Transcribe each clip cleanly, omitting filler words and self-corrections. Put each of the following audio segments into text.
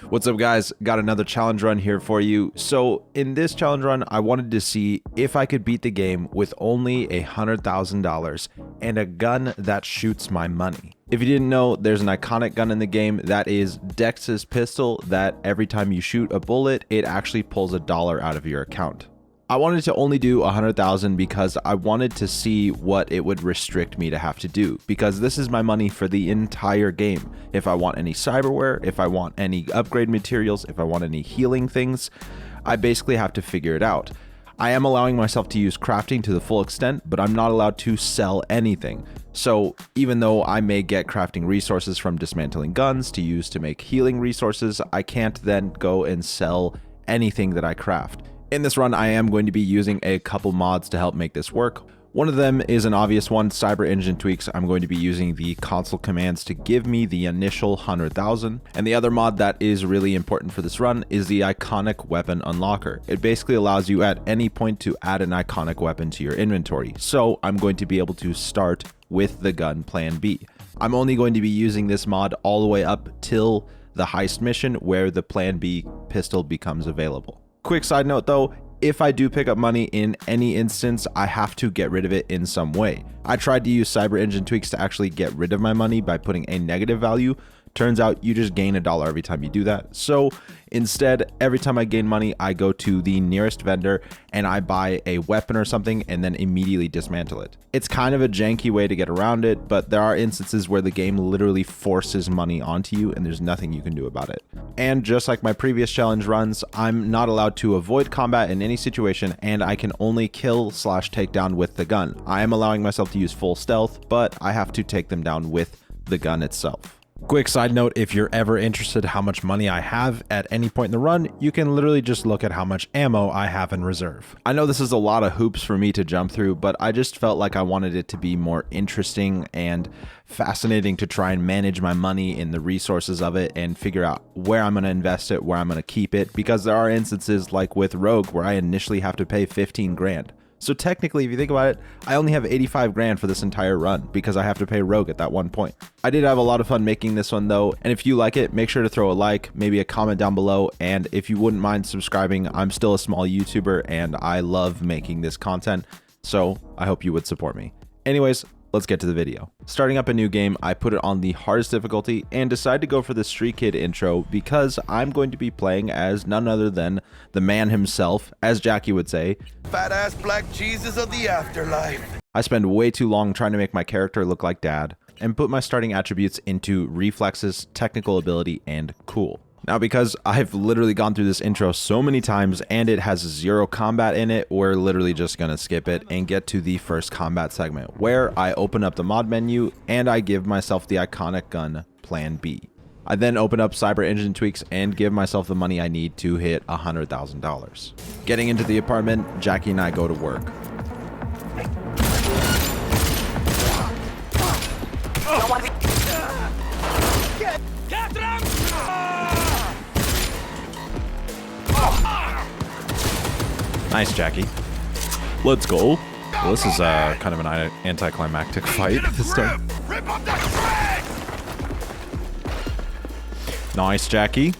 What's up guys, got another challenge run here for you. So in this challenge run, I wanted to see if I could beat the game with only $100,000 and a gun that shoots my money. If you didn't know, there's an iconic gun in the game that is Dex's pistol that every time you shoot a bullet, it actually pulls $1 out of your account. I wanted to only do 100,000 because I wanted to see what it would restrict me to have to do, because this is my money for the entire game. If I want any cyberware, if I want any upgrade materials, if I want any healing things, I basically have to figure it out. I am allowing myself to use crafting to the full extent, but I'm not allowed to sell anything. So even though I may get crafting resources from dismantling guns to use to make healing resources, I can't then go and sell anything that I craft. In this run, I am going to be using a couple mods to help make this work. One of them is an obvious one, Cyber Engine tweaks. I'm going to be using the console commands to give me the initial 100,000. And the other mod that is really important for this run is the iconic weapon unlocker. It basically allows you at any point to add an iconic weapon to your inventory. So I'm going to be able to start with the gun Plan B. I'm only going to be using this mod all the way up till the heist mission where the Plan B pistol becomes available. Quick side note though, if I do pick up money in any instance, I have to get rid of it in some way. I tried to use Cyber Engine tweaks to actually get rid of my money by putting a negative value. Turns out you just gain $1 every time you do that. So instead, every time I gain money, I go to the nearest vendor and I buy a weapon or something and then immediately dismantle it. It's kind of a janky way to get around it, but there are instances where the game literally forces money onto you and there's nothing you can do about it. And just like my previous challenge runs, I'm not allowed to avoid combat in any situation and I can only kill / take down with the gun. I am allowing myself to use full stealth, but I have to take them down with the gun itself. Quick side note, if you're ever interested how much money I have at any point in the run, you can literally just look at how much ammo I have in reserve. I know this is a lot of hoops for me to jump through, but I just felt like I wanted it to be more interesting and fascinating to try and manage my money in the resources of it and figure out where I'm going to invest it, where I'm going to keep it, because there are instances like with Rogue where I initially have to pay 15 grand. So technically, if you think about it, I only have 85 grand for this entire run because I have to pay Rogue at that one point. I did have a lot of fun making this one though, and if you like it, make sure to throw a like, maybe a comment down below, and if you wouldn't mind subscribing, I'm still a small YouTuber and I love making this content, so I hope you would support me. Anyways, let's get to the video. Starting up a new game, I put it on the hardest difficulty and decided to go for the Street Kid intro because I'm going to be playing as none other than the man himself, as Jackie would say. Fat ass black Jesus of the afterlife. I spend way too long trying to make my character look like Dad and put my starting attributes into reflexes, technical ability, and cool. Now, because I've literally gone through this intro so many times and it has 0 combat in it, we're literally just gonna skip it and get to the first combat segment where I open up the mod menu and I give myself the iconic gun Plan B. I then open up Cyber Engine tweaks and give myself the money I need to hit $100,000. Getting into the apartment, Jackie and I go to work. Nice, Jackie. Let's go. Well, this is kind of an anticlimactic fight this time. Nice, Jackie.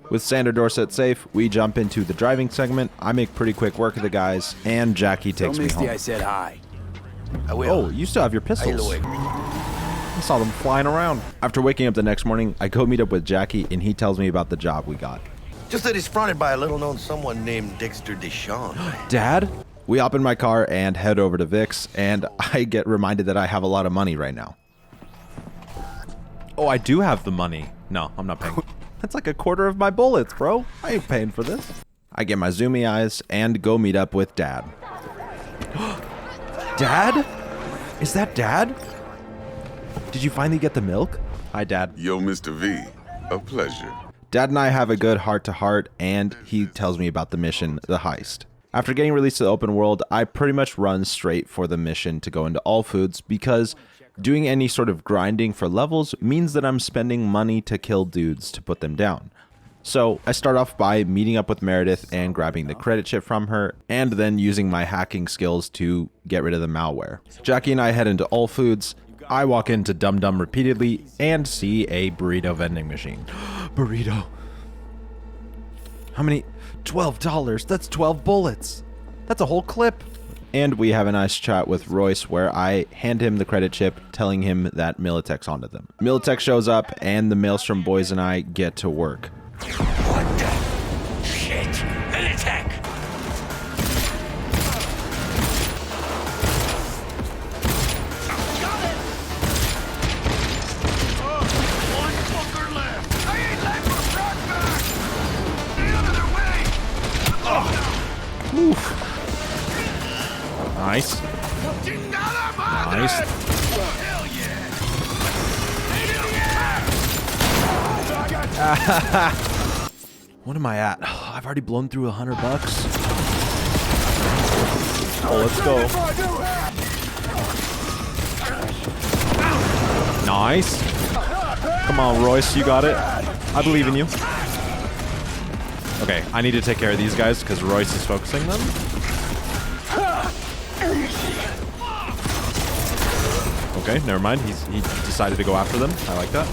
With Sandra Dorset safe, we jump into the driving segment. I make pretty quick work of the guys, and Jackie takes me home. I said hi. Oh, you still have your pistols. I saw them flying around. After waking up the next morning, I go meet up with Jackie, and he tells me about the job we got. Just that he's fronted by a little-known someone named Dexter Deshawn. Dad? We hop in my car and head over to Vic's, and I get reminded that I have a lot of money right now. Oh, I do have the money. No, I'm not paying. That's like a quarter of my bullets, bro. I ain't paying for this. I get my zoomy eyes and go meet up with Dad. Dad? Is that Dad? Did you finally get the milk? Hi, Dad. Yo, Mr. V, a pleasure. Dad and I have a good heart-to-heart, and he tells me about the mission, the heist. After getting released to the open world, I pretty much run straight for the mission to go into All Foods because doing any sort of grinding for levels means that I'm spending money to kill dudes to put them down. So I start off by meeting up with Meredith and grabbing the credit chip from her, and then using my hacking skills to get rid of the malware. Jackie and I head into All Foods. I walk into Dum Dum repeatedly and see a burrito vending machine. Burrito. How many? $12. That's 12 bullets. That's a whole clip. And we have a nice chat with Royce where I hand him the credit chip, telling him that Militech's onto them. Militech shows up, and the Maelstrom boys and I get to work. What the shit? Militech! Got it! One fucker left. I ain't left for front back. Get out of their way. Oof. Nice. Nice. Hell yeah! What am I at? I've already blown through $100. Oh, let's go. Nice. Come on, Royce, you got it. I believe in you. Okay, I need to take care of these guys because Royce is focusing them. Okay, never mind. He decided to go after them. I like that.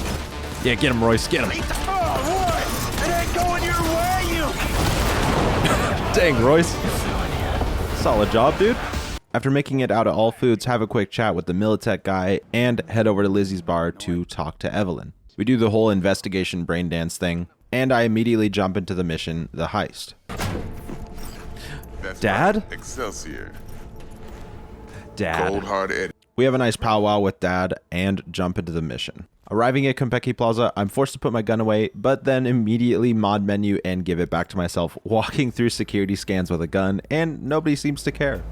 Yeah, get him, Royce. Get him. Oh, Royce! It ain't going your way, you... Dang, Royce. Solid job, dude. After making it out of all foods, have a quick chat with the Militech guy and head over to Lizzie's bar to talk to Evelyn. We do the whole investigation brain dance thing, and I immediately jump into the mission, the heist. That's Dad? Right. Excelsior. Dad. Cold hard Eddie. We have a nice powwow with Dad and jump into the mission. Arriving at Konpeki Plaza, I'm forced to put my gun away, but then immediately mod menu and give it back to myself, walking through security scans with a gun, and nobody seems to care.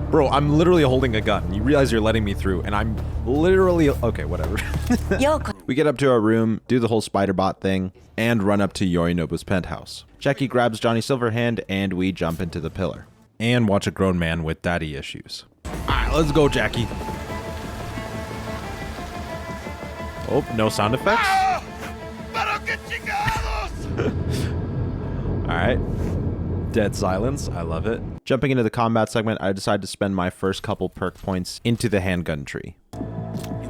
Bro, I'm literally holding a gun. You realize you're letting me through, and I'm literally... Okay, whatever. We get up to our room, do the whole spider bot thing, and run up to Yorinobu's penthouse. Jackie grabs Johnny Silverhand, and we jump into the pillar. And watch a grown man with daddy issues. Alright, let's go, Jackie. Oh, no sound effects? Alright. Dead silence. I love it. Jumping into the combat segment, I decide to spend my first couple perk points into the handgun tree. In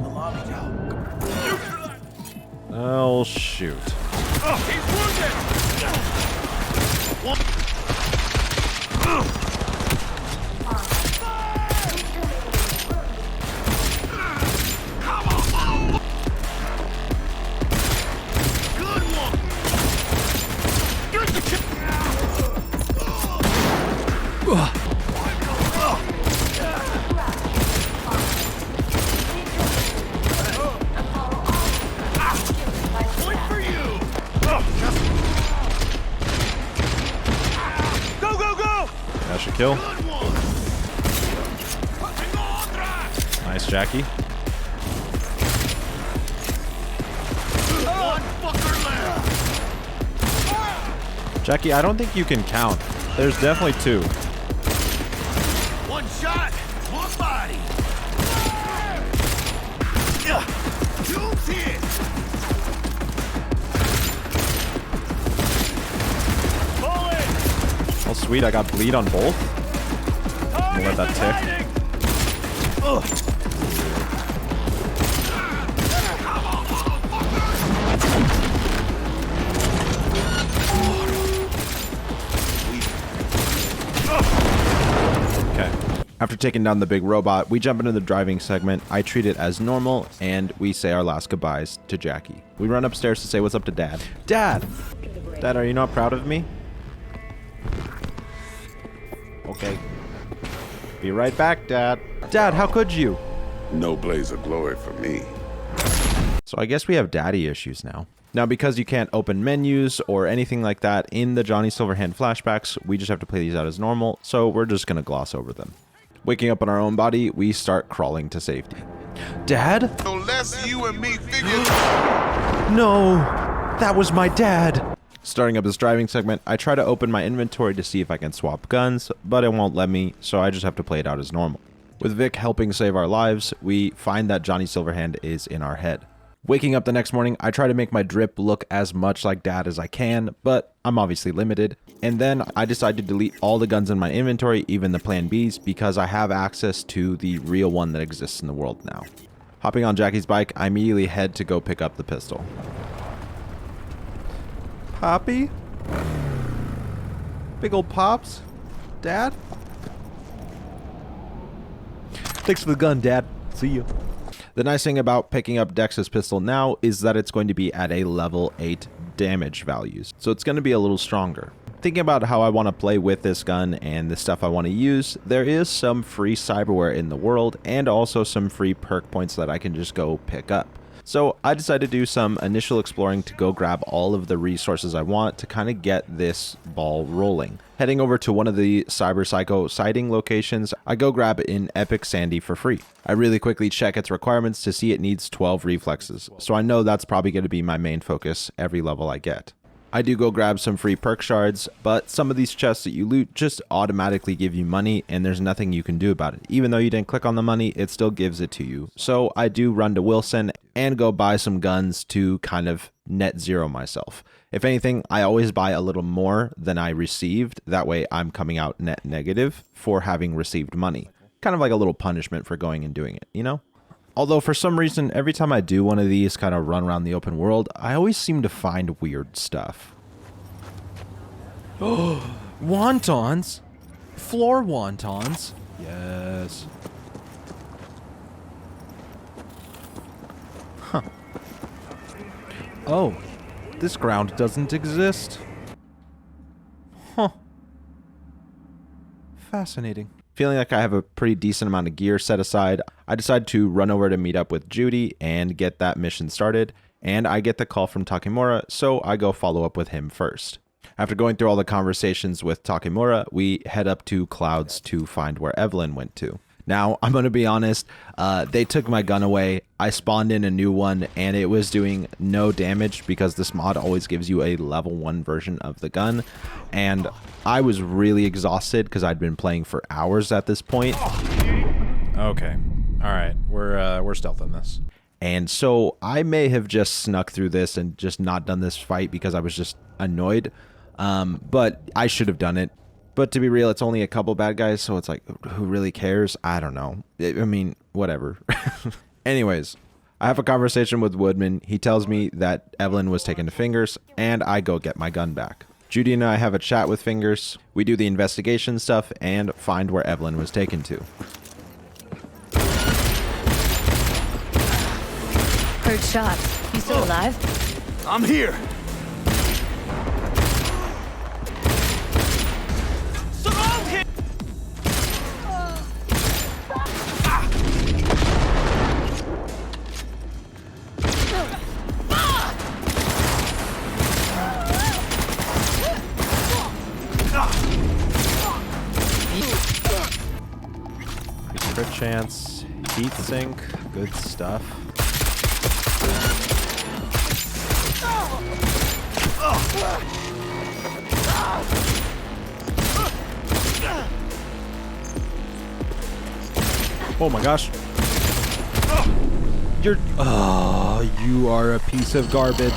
the lobby, Joe. Oh, shoot. He's wounded! That should kill. Nice, Jackie. Jackie, I don't think you can count. There's definitely two. One shot, one body. Two's hit. Oh, sweet. I got bleed on both. I'm gonna let that tick. Okay. After taking down the big robot, we jump into the driving segment. I treat it as normal, and we say our last goodbyes to Jackie. We run upstairs to say what's up to Dad. Dad! Dad, are you not proud of me? Okay. Be right back, Dad. Dad, how could you? No blaze of glory for me. So I guess we have daddy issues now. Now, because you can't open menus or anything like that in the Johnny Silverhand flashbacks, we just have to play these out as normal, so we're just gonna gloss over them. Waking up in our own body, we start crawling to safety. Dad? So let's you and me figure. No! That was my dad! Starting up this driving segment, I try to open my inventory to see if I can swap guns, but it won't let me, so I just have to play it out as normal. With Vic helping save our lives, we find that Johnny Silverhand is in our head. Waking up the next morning, I try to make my drip look as much like Dad as I can, but I'm obviously limited. And then I decide to delete all the guns in my inventory, even the Plan Bs, because I have access to the real one that exists in the world now. Hopping on Jackie's bike, I immediately head to go pick up the pistol. Poppy? Big old Pops? Dad? Thanks for the gun, Dad. See you. The nice thing about picking up Dex's pistol now is that it's going to be at a level 8 damage values, so it's going to be a little stronger. Thinking about how I want to play with this gun and the stuff I want to use, there is some free cyberware in the world and also some free perk points that I can just go pick up. So I decided to do some initial exploring to go grab all of the resources I want to kind of get this ball rolling. Heading over to one of the Cyber Psycho sighting locations, I go grab an Epic Sandy for free. I really quickly check its requirements to see it needs 12 reflexes, so I know that's probably going to be my main focus every level I get. I do go grab some free perk shards, but some of these chests that you loot just automatically give you money and there's nothing you can do about it. Even though you didn't click on the money, it still gives it to you. So I do run to Wilson and go buy some guns to kind of net zero myself. If anything, I always buy a little more than I received. That way I'm coming out net negative for having received money. Kind of like a little punishment for going and doing it, you know? Although for some reason, every time I do one of these kind of run around the open world, I always seem to find weird stuff. Oh, wontons! Floor wontons! Yes. Huh. Oh, this ground doesn't exist. Huh. Fascinating. Feeling like I have a pretty decent amount of gear set aside, I decide to run over to meet up with Judy and get that mission started, and I get the call from Takemura, so I go follow up with him first. After going through all the conversations with Takemura, we head up to Clouds to find where Evelyn went to. Now, I'm going to be honest, they took my gun away, I spawned in a new one, and it was doing no damage because this mod always gives you a level 1 version of the gun, and I was really exhausted because I'd been playing for hours at this point. Okay. Alright, we're stealthing this. And so I may have just snuck through this and just not done this fight because I was just annoyed, but I should have done it. But to be real, it's only a couple bad guys, so it's like, who really cares? I don't know. I mean, whatever. Anyways, I have a conversation with Woodman. He tells me that Evelyn was taken to Fingers, and I go get my gun back. Judy and I have a chat with Fingers. We do the investigation stuff and find where Evelyn was taken to. Heard shots. You still alive? I'm here. Crit chance, heat sink, good stuff. Oh my gosh. You're... Oh, you are a piece of garbage.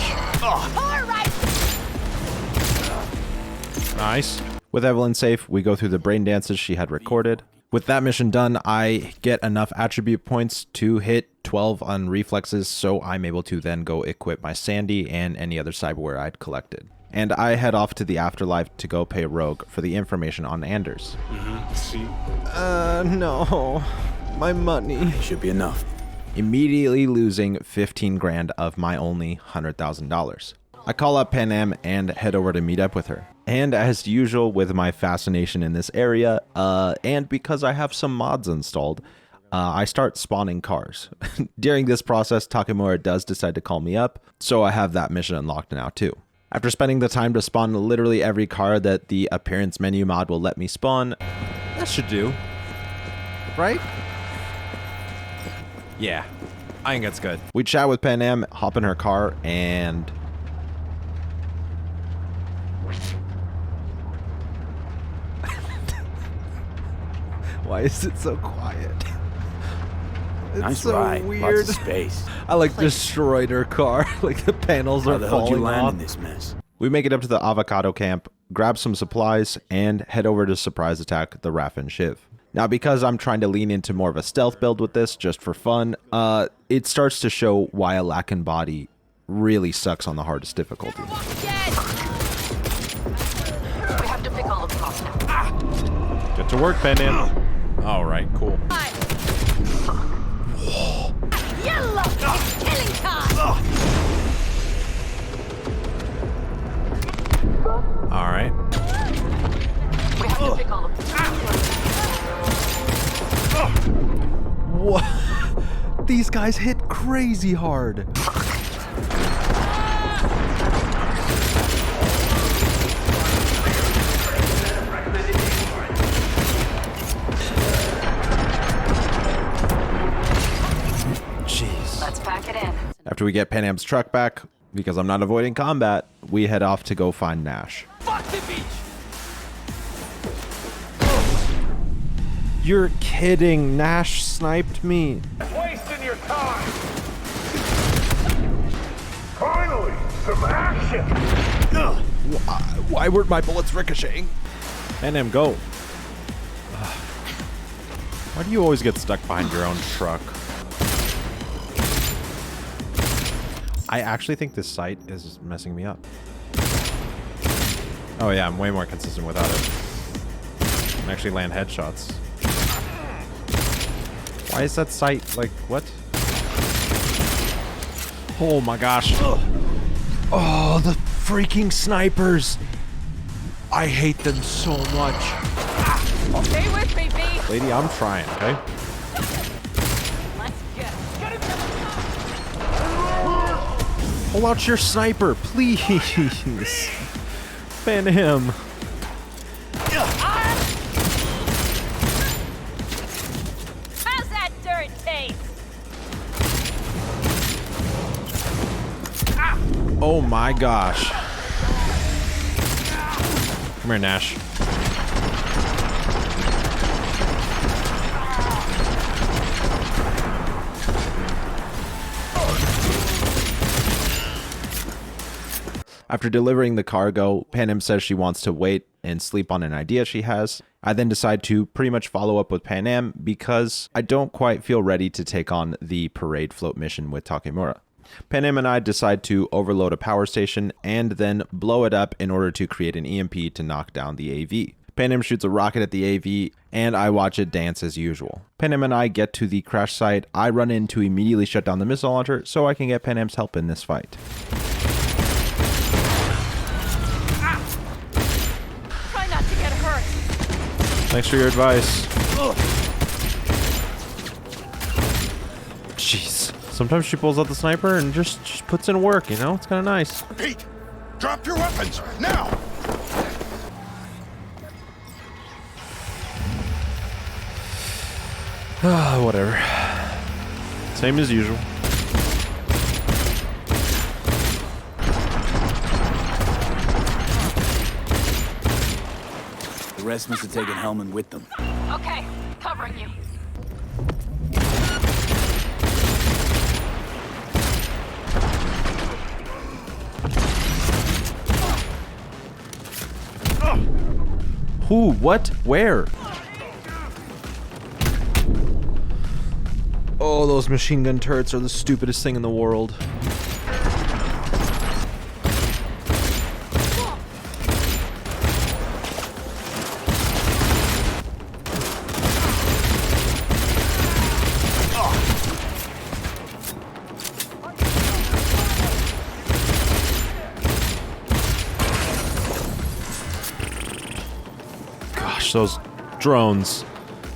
Nice. With Evelyn safe, we go through the brain dances she had recorded. With that mission done, I get enough attribute points to hit 12 on reflexes, so I'm able to then go equip my Sandy and any other cyberware I'd collected. And I head off to the afterlife to go pay Rogue for the information on Anders. See? No. My money. Should be enough. Immediately losing 15 grand of my only $100,000. I call up Pan Am and head over to meet up with her. And as usual with my fascination in this area, and because I have some mods installed, I start spawning cars. During this process, Takemura does decide to call me up, so I have that mission unlocked now too. After spending the time to spawn literally every car that the appearance menu mod will let me spawn, that should do. Right? Yeah, I think that's good. We chat with Pan Am, hop in her car, and... Why is it so quiet? It's Nice so ride. weird. Lots of space. I like destroyed her car. Like the panels How are the hell did you falling land off. in this mess? We make it up to the avocado camp, grab some supplies, and head over to surprise attack the Raff and Shiv. Now, because I'm trying to lean into more of a stealth build with this, just for fun, it starts to show why a lack in body really sucks on the hardest difficulty. We have to pick all of them off now. Get to work, Panam. All right, cool. Yellow! It's killing time! All right. We have to pick all of them. What? These guys hit crazy hard. Let's pack it in. After we get Panam's truck back, because I'm not avoiding combat, we head off to go find Nash. Fuck the beach! You're kidding. Nash sniped me. Wasting your time! Finally, some action! Why weren't my bullets ricocheting? Panam, go. Why do you always get stuck behind your own truck? I actually think this sight is messing me up. Oh yeah, I'm way more consistent without it. I can actually land headshots. Why is that sight like what? Oh my gosh. Oh, the freaking snipers. I hate them so much. Stay with me, B. Lady, I'm trying, okay? Let's go. Pull out your sniper, please. Panam. How's that dirt taste? Oh my gosh. Come here, Nash. After delivering the cargo, Panam says she wants to wait and sleep on an idea she has. I then decide to pretty much follow up with Panam because I don't quite feel ready to take on the parade float mission with Takemura. Panam and I decide to overload a power station and then blow it up in order to create an EMP to knock down the AV. Panam shoots a rocket at the AV, and I watch it dance as usual. Panam and I get to the crash site. I run in to immediately shut down the missile launcher so I can get Panam's help in this fight. Try not to get hurt. Thanks for your advice. Jeez. Sometimes she pulls out the sniper and just puts in work, you know? It's kind of nice. Pete, drop your weapons now. Whatever. Same as usual. The rest must have taken Hellman with them. Okay, covering you. Who? What? Where? Oh, those machine gun turrets are the stupidest thing in the world. Gosh, those drones.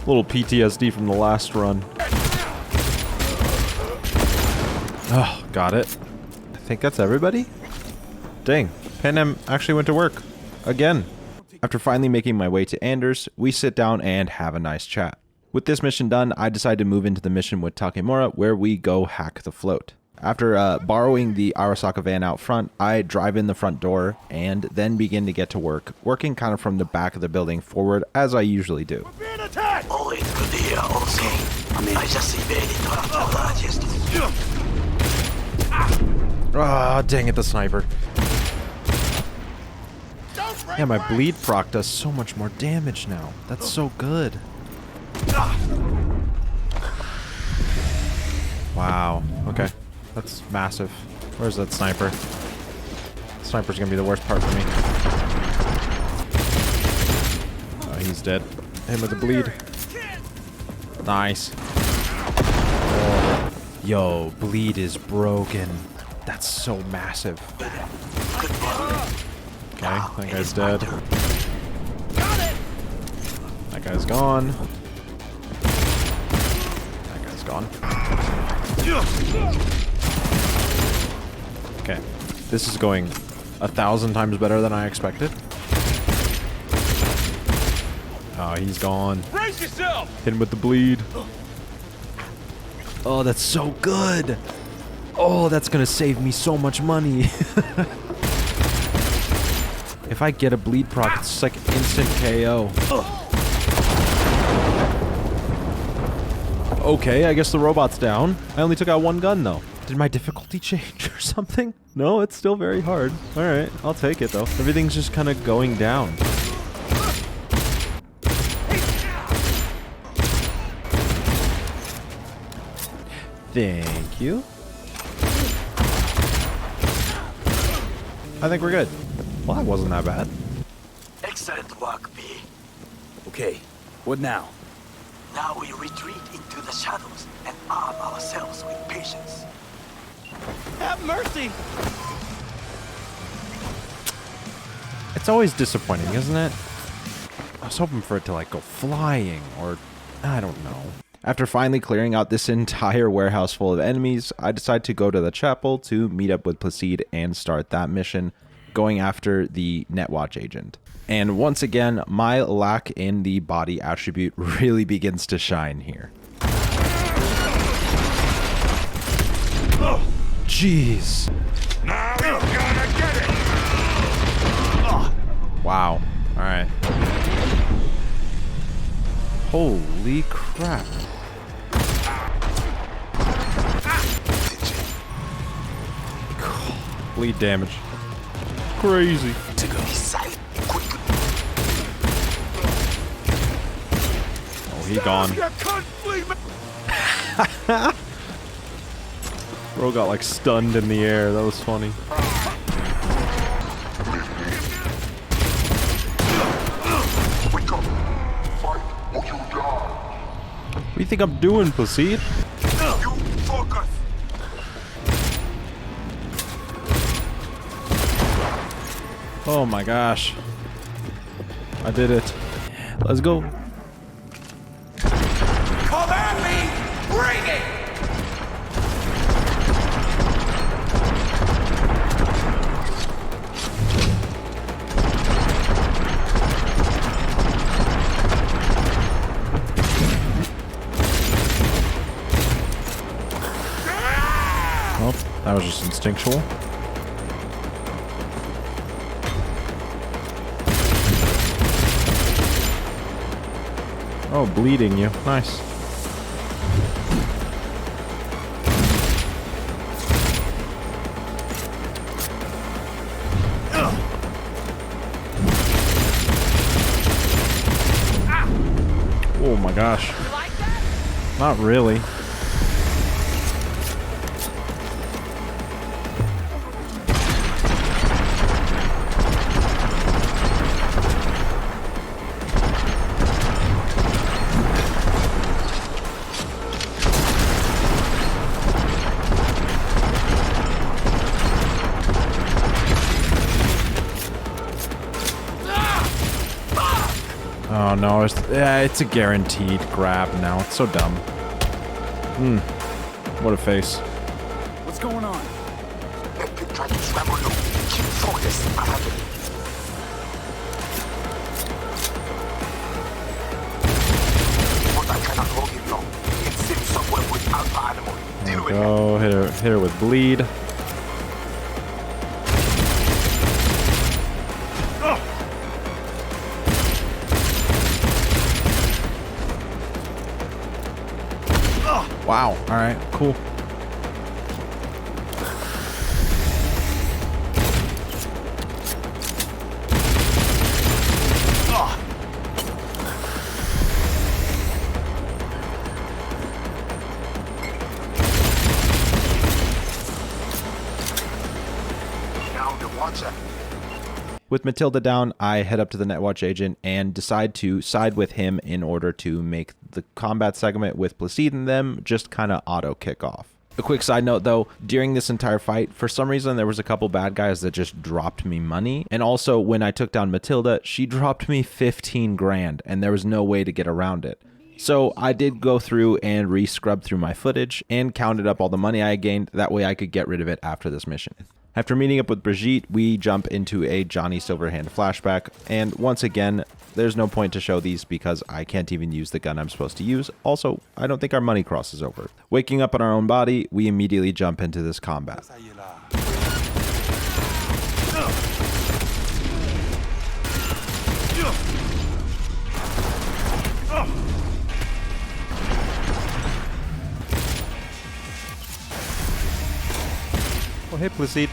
Little PTSD from the last run. Oh, got it. I think that's everybody? Dang, Panam actually went to work. Again. After finally making my way to Anders, we sit down and have a nice chat. With this mission done, I decide to move into the mission with Takemura, where we go hack the float. After borrowing the Arasaka van out front, I drive in the front door and then begin to get to work, working kind of from the back of the building forward as I usually do. Being attacked! Ой, good okay. I just evaded our largest. Ah, dang it, the sniper. Yeah, my bleed proc does so much more damage now. That's so good. Wow. Okay. That's massive. Where's that sniper? Sniper's gonna be the worst part for me. Oh, he's dead. Hit him with the bleed. Nice. Oh. Yo, bleed is broken. That's so massive. Okay, that guy's dead. That guy's gone. That guy's gone. Okay, this is going 1,000 times better than I expected. Oh, he's gone. Brace yourself! Hit him with the bleed. Oh, that's so good. Oh, that's gonna save me so much money. If I get a bleed proc, it's like instant KO. Okay, I guess the robot's down. I only took out one gun though. Did my difficulty change or something? No, it's still very hard. Alright, I'll take it though. Everything's just kind of going down. Thank you. I think we're good. Well, that wasn't that bad. Excellent work, B. Okay, what now? Now we retreat into the shadows and arm ourselves with patience. Have mercy! It's always disappointing, isn't it? I was hoping for it to like go flying or I don't know. After finally clearing out this entire warehouse full of enemies, I decide to go to the chapel to meet up with Placide and start that mission, going after the Netwatch agent. And once again, my lack in the body attribute really begins to shine here. Jeez. Now you gotta get it! Wow. Alright. Holy crap. Bleed damage. Crazy. Oh, he gone. You cunt, flea man! Bro got like stunned in the air. That was funny. Wake up! Fight or you die! What do you think I'm doing, Placide? You focus! Oh my gosh. I did it. Let's go. Come at me! Bring it! Oh, that was just instinctual. Oh, bleeding you. Nice. Oh my gosh. You like that? Not really. Oh no, it's a guaranteed grab now. It's so dumb. What a face. What's going on? Keep trying to scramble you. Keep focused. I have it. But I cannot hold it long. It sits somewhere with alpha animal. There Deal we with it. go. Hit her with bleed. Wow. All right. Cool. With Matilda down, I head up to the Netwatch agent and decide to side with him in order to make the combat segment with Placide and them just kind of auto kick off. A quick side note though, during this entire fight, for some reason there was a couple bad guys that just dropped me money. And also when I took down Matilda, she dropped me 15 grand and there was no way to get around it. So I did go through and re-scrub through my footage and counted up all the money I gained. That way I could get rid of it after this mission. After meeting up with Brigitte, we jump into a Johnny Silverhand flashback. And once again, there's no point to show these because I can't even use the gun I'm supposed to use. Also, I don't think our money crosses over. Waking up on our own body, we immediately jump into this combat. Oh, hey, Placide.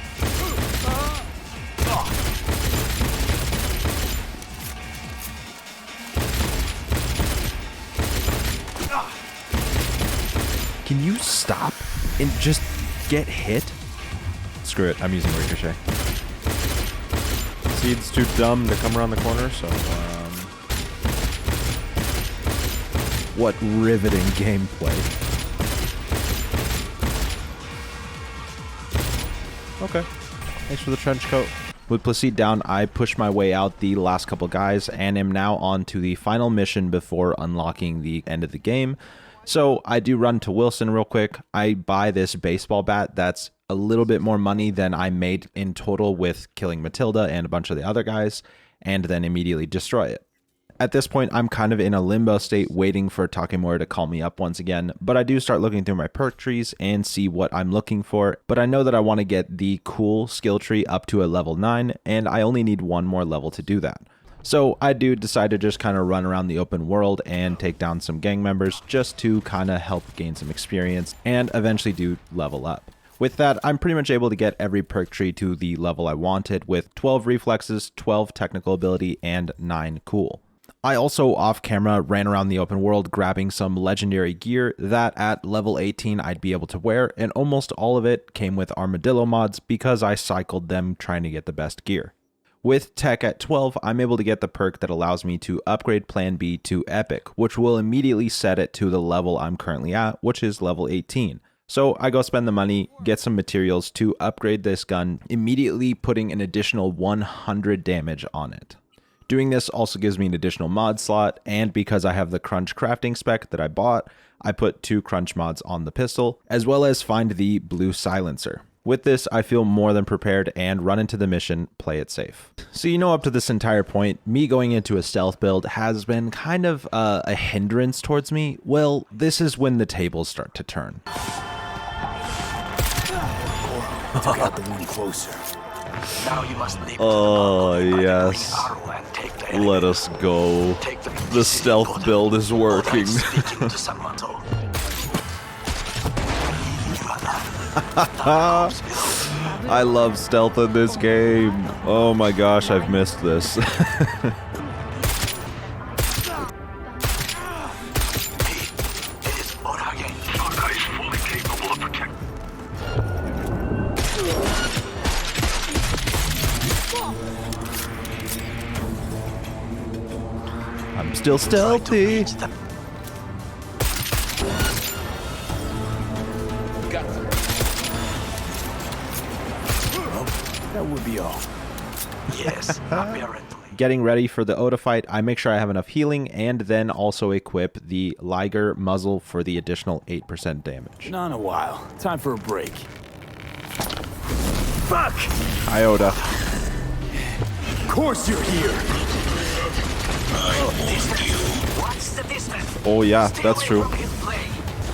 Can you stop and just get hit? Screw it, I'm using Ricochet. Placide's too dumb to come around the corner, so, What riveting gameplay. okay. Thanks for the trench coat. With Placide down, I push my way out the last couple guys and am now on to the final mission before unlocking the end of the game. So I do run to Wilson real quick. I buy this baseball bat that's a little bit more money than I made in total with killing Matilda and a bunch of the other guys, and then immediately destroy it. At this point, I'm kind of in a limbo state waiting for Takemura to call me up once again, but I do start looking through my perk trees and see what I'm looking for, but I know that I want to get the cool skill tree up to a level 9, and I only need one more level to do that. So I do decide to just kind of run around the open world and take down some gang members just to kind of help gain some experience and eventually do level up. With that, I'm pretty much able to get every perk tree to the level I wanted with 12 reflexes, 12 technical ability, and 9 cool. I also off camera ran around the open world grabbing some legendary gear that at level 18 I'd be able to wear, and almost all of it came with armadillo mods because I cycled them trying to get the best gear. With tech at 12, I'm able to get the perk that allows me to upgrade Plan B to Epic, which will immediately set it to the level I'm currently at, which is level 18. So I go spend the money, get some materials to upgrade this gun, immediately putting an additional 100 damage on it. Doing this also gives me an additional mod slot, and because I have the crunch crafting spec that I bought, I put 2 crunch mods on the pistol, as well as find the blue silencer. With this, I feel more than prepared and run into the mission, play it safe. So up to this entire point, me going into a stealth build has been kind of a hindrance towards me. Well, this is when the tables start to turn. Took out the one closer. Now you must leap Oh, yes. and take the enemy. Let us go. Take them The stealth build is working. Speaking to Samato. I love stealth in this game. Oh my gosh, I've missed this. It is Orage. Shaka is fully capable of protecting. I'm still stealthy. That would be all. Yes, apparently. Getting ready for the Oda fight, I make sure I have enough healing and then also equip the Liger muzzle for the additional 8% damage. Not in a while. Time for a break. Fuck! Iota. Of course you're here. What's the distance? Oh yeah, that's true.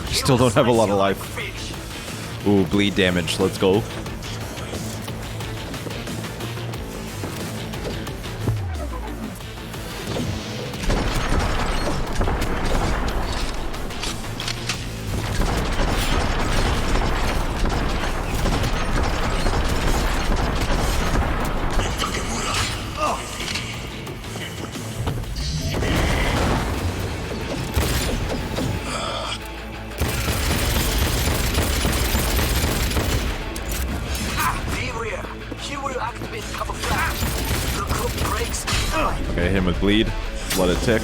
Still don't have a lot of life. Ooh, bleed damage. Let's go. Okay, hit him with bleed. Let it tick.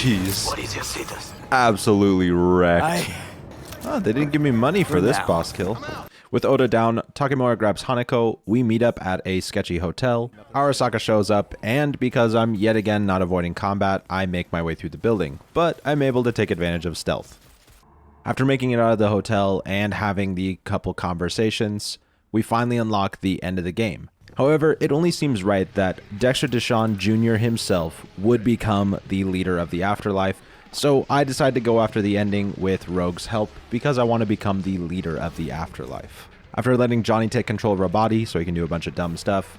Jeez. What is your status? Absolutely wrecked. Oh, they didn't give me money for this now. boss kill. With Oda down, Takemura grabs Hanako, we meet up at a sketchy hotel, Arasaka shows up, and because I'm yet again not avoiding combat, I make my way through the building, but I'm able to take advantage of stealth. After making it out of the hotel and having the couple conversations, we finally unlock the end of the game. However, it only seems right that Dexter Deshawn Jr. himself would become the leader of the afterlife, so I decide to go after the ending with Rogue's help because I want to become the leader of the afterlife. After letting Johnny take control of our body so he can do a bunch of dumb stuff,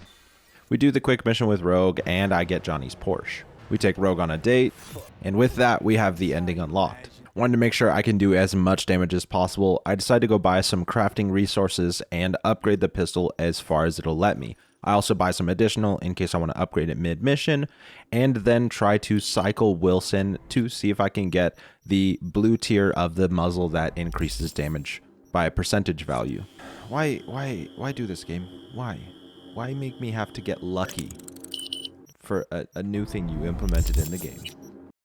we do the quick mission with Rogue and I get Johnny's Porsche. We take Rogue on a date, and with that we have the ending unlocked. Wanting to make sure I can do as much damage as possible, I decide to go buy some crafting resources and upgrade the pistol as far as it'll let me. I also buy some additional in case I want to upgrade it mid-mission, and then try to cycle Wilson to see if I can get the blue tier of the muzzle that increases damage by a percentage value. Why do this game? Why? Why make me have to get lucky for a new thing you implemented in the game?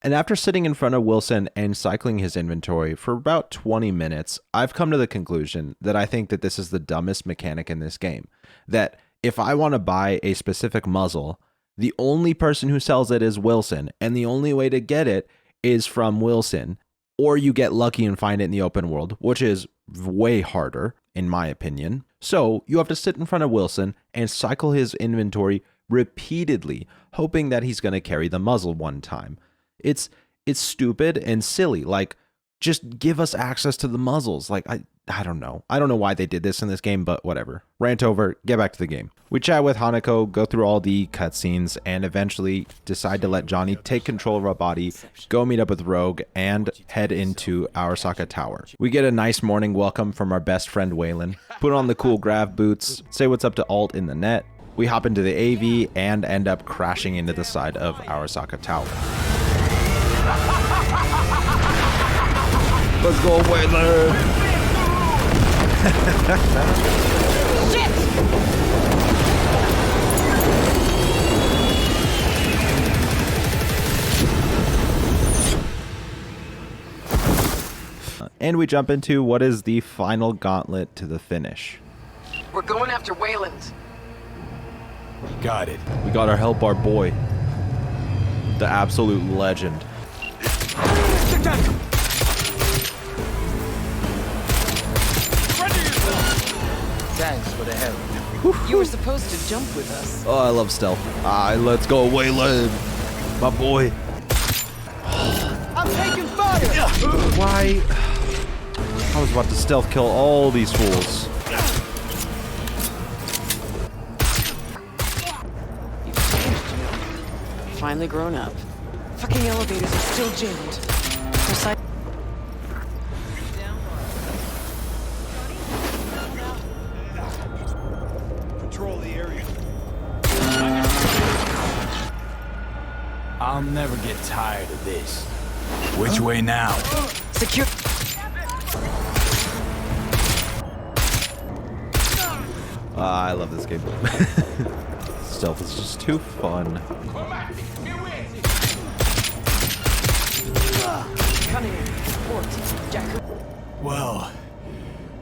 And after sitting in front of Wilson and cycling his inventory for about 20 minutes, I've come to the conclusion that I think that this is the dumbest mechanic in this game. That if I want to buy a specific muzzle, the only person who sells it is Wilson, and the only way to get it is from Wilson, or you get lucky and find it in the open world, which is way harder, in my opinion. So you have to sit in front of Wilson and cycle his inventory repeatedly, hoping that he's going to carry the muzzle one time. It's stupid and silly. Like, just give us access to the muzzles. Like, I don't know. I don't know why they did this in this game, but whatever. Rant over, get back to the game. We chat with Hanako, go through all the cutscenes, and eventually decide to let Johnny take control of our body, go meet up with Rogue, and head into Arasaka Tower. We get a nice morning welcome from our best friend Waylon, put on the cool grav boots, say what's up to Alt in the net. We hop into the AV and end up crashing into the side of Arasaka Tower. Let's go, Waylon! And we jump into what is the final gauntlet to the finish. We're going after Wayland. Got it. We gotta help our boy, the absolute legend. Thanks for the help. You were supposed to jump with us. Oh, I love stealth. Let's go, Waylon, my boy. I'm taking fire! Why? I was about to stealth kill all these fools. You've changed, you know. Finally grown up. Fucking elevators are still jammed. Precise. Control the area. I'll never get tired of this. Which way now? Secure. I love this game. Stealth is just too fun. Coming in. Port. Jacker. Well,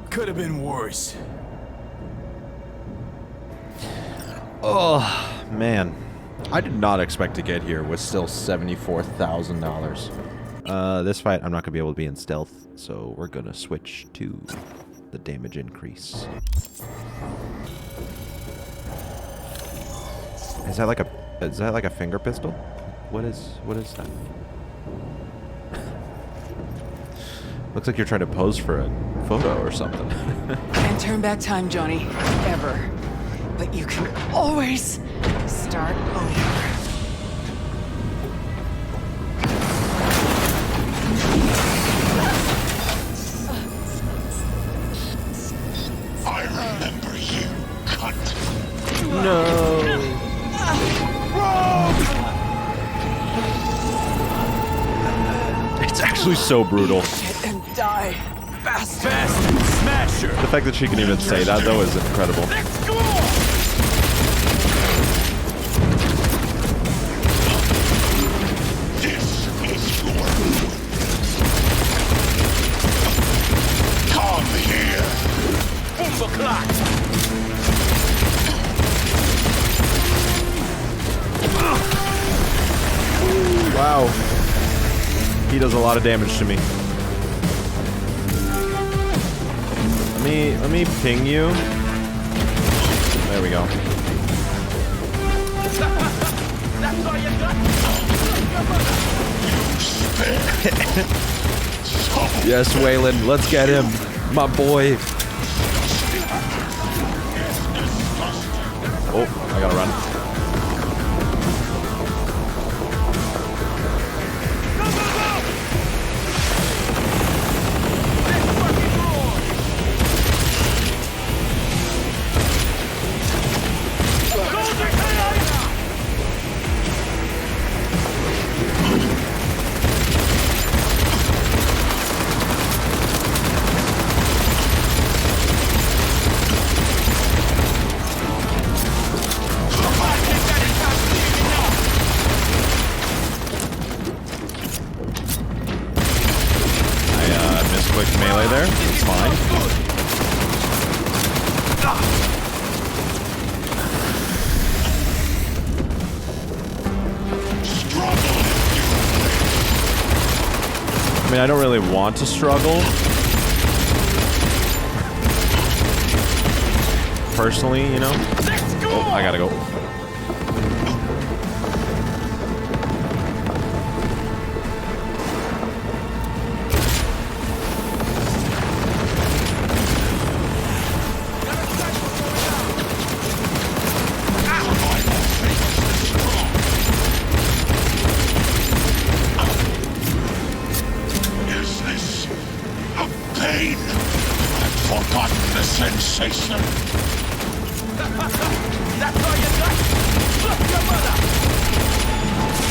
could have been worse. Oh, man. I did not expect to get here with still $74,000. This fight, I'm not going to be able to be in stealth, so we're going to switch to the damage increase. Is that like a finger pistol? What is that? Looks like you're trying to pose for a photo or something. Can't turn back time, Johnny. Ever. But you can always start over. It's actually so brutal. Hit and die. Fast. Fast smasher. The fact that she can even say that, though, is incredible. Let's go. This is your ruin. Come here. Bumbo clock. Wow. He does a lot of damage to me. Let me ping you. There we go. That's all you got? Yes, Waylon, let's get him. My boy. Oh, I gotta run. Quick melee there. It's fine. I mean, I don't really want to struggle. Personally, you know? Oh, I gotta go. Forgotten the sensation. That's all you got? Look, your mother!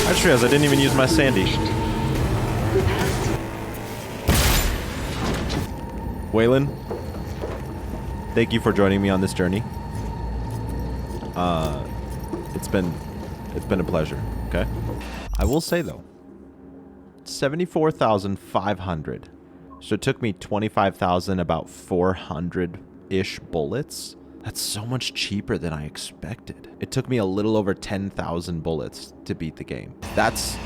I just realized I didn't even use my Sandy. Waylon, thank you for joining me on this journey. It's been a pleasure, okay? I will say though, 74,500. So it took me 25,000, about 400-ish bullets. That's so much cheaper than I expected. It took me a little over 10,000 bullets to beat the game. That's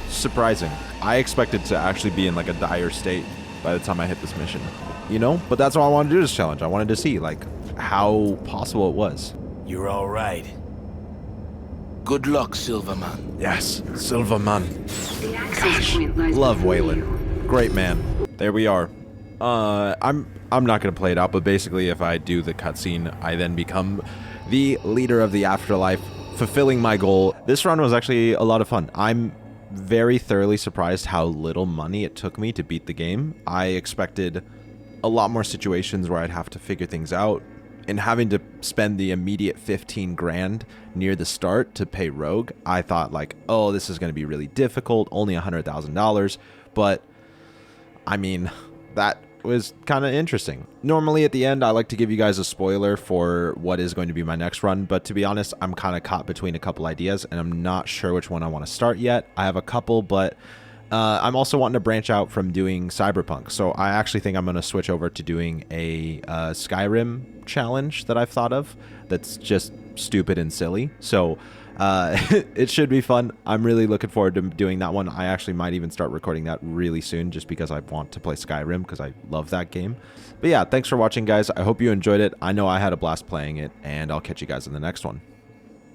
surprising. I expected to actually be in like a dire state by the time I hit this mission, you know? But that's why I wanted to do this challenge. I wanted to see like how possible it was. You're all right. Good luck, Silverman. Yes, Silverman. Gosh, love Waylon. Great man. There we are. I'm not gonna play it out, but basically if I do the cutscene, I then become the leader of the afterlife, fulfilling my goal. This run was actually a lot of fun. I'm very thoroughly surprised how little money it took me to beat the game. I expected a lot more situations where I'd have to figure things out, and having to spend the immediate 15 grand near the start to pay Rogue, I thought like, oh, this is gonna be really difficult, only $100,000, but I mean, that was kind of interesting. Normally at the end, I like to give you guys a spoiler for what is going to be my next run, but to be honest, I'm kind of caught between a couple ideas, and I'm not sure which one I want to start yet. I have a couple, but I'm also wanting to branch out from doing Cyberpunk, so I actually think I'm going to switch over to doing a Skyrim challenge that I've thought of that's just stupid and silly. So it should be fun. I'm really looking forward to doing that one. I actually might even start recording that really soon just because I want to play Skyrim because I love that game. But yeah, thanks for watching, guys. I hope you enjoyed it. I know I had a blast playing it, and I'll catch you guys in the next one.